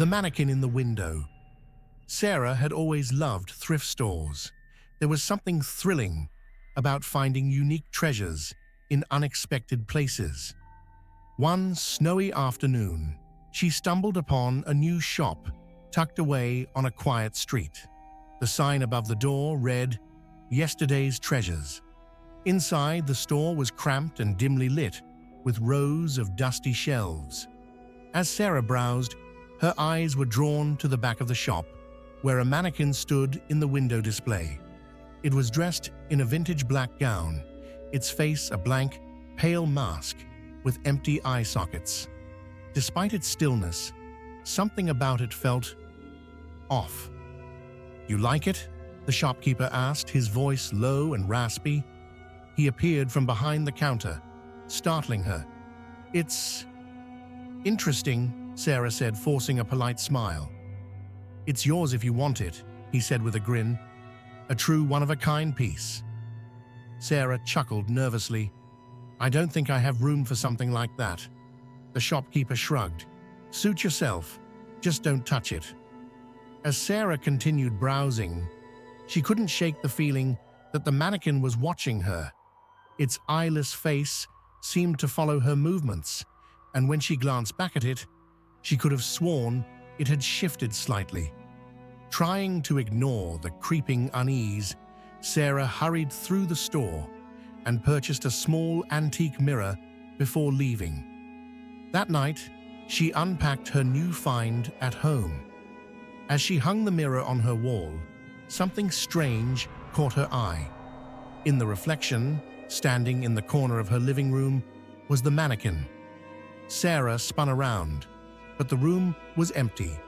The mannequin in the window. Sarah had always loved thrift stores. There was something thrilling about finding unique treasures in unexpected places. One snowy afternoon, she stumbled upon a new shop tucked away on a quiet street. The sign above the door read, "Yesterday's Treasures." Inside, the store was cramped and dimly lit, with rows of dusty shelves. As Sarah browsed, her eyes were drawn to the back of the shop, where a mannequin stood in the window display. It was dressed in a vintage black gown, its face a blank, pale mask with empty eye sockets. Despite its stillness, something about it felt off. "You like it?" the shopkeeper asked, his voice low and raspy. He appeared from behind the counter, startling her. "It's interesting," Sarah said, forcing a polite smile. "It's yours if you want it," he said with a grin. "A true one-of-a-kind piece." Sarah chuckled nervously. "I don't think I have room for something like that." The shopkeeper shrugged. "Suit yourself, just don't touch it." As Sarah continued browsing, she couldn't shake the feeling that the mannequin was watching her. Its eyeless face seemed to follow her movements, and when she glanced back at it, she could have sworn it had shifted slightly. Trying to ignore the creeping unease, Sarah hurried through the store and purchased a small antique mirror before leaving. That night, she unpacked her new find at home. As she hung the mirror on her wall, something strange caught her eye. In the reflection, standing in the corner of her living room, was the mannequin. Sarah spun around, but the room was empty.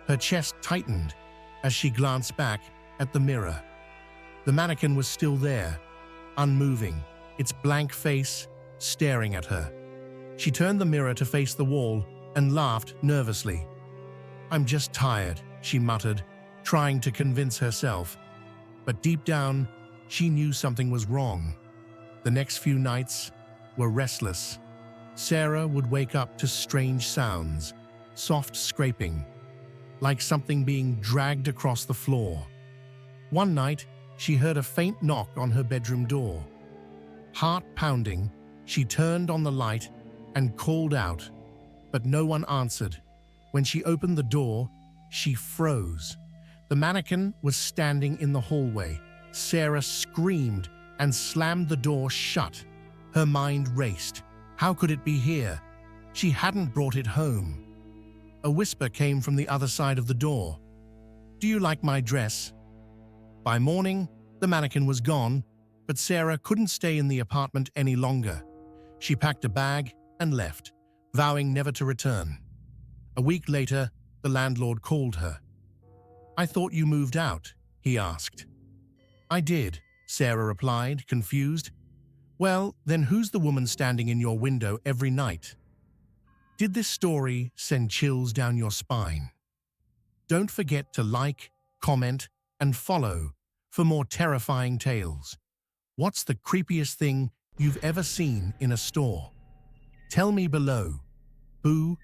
Her chest tightened as she glanced back at the mirror. The mannequin was still there, unmoving, its blank face staring at her. She turned the mirror to face the wall and laughed nervously. "I'm just tired," she muttered, trying to convince herself. But deep down, she knew something was wrong. The next few nights were restless. Sarah would wake up to strange sounds, soft scraping, like something being dragged across the floor. One night, she heard a faint knock on her bedroom door. Heart pounding, she turned on the light and called out, but no one answered. When she opened the door, she froze. The mannequin was standing in the hallway. Sarah screamed and slammed the door shut. Her mind raced. How could it be here? She hadn't brought it home. A whisper came from the other side of the door. "Do you like my dress?" By morning, the mannequin was gone, but Sarah couldn't stay in the apartment any longer. She packed a bag and left, vowing never to return. A week later, the landlord called her. "I thought you moved out," he asked. "I did," Sarah replied, confused. "Well, then who's the woman standing in your window every night?" Did this story send chills down your spine? Don't forget to like, comment, and follow for more terrifying tales. What's the creepiest thing you've ever seen in a store? Tell me below. Boo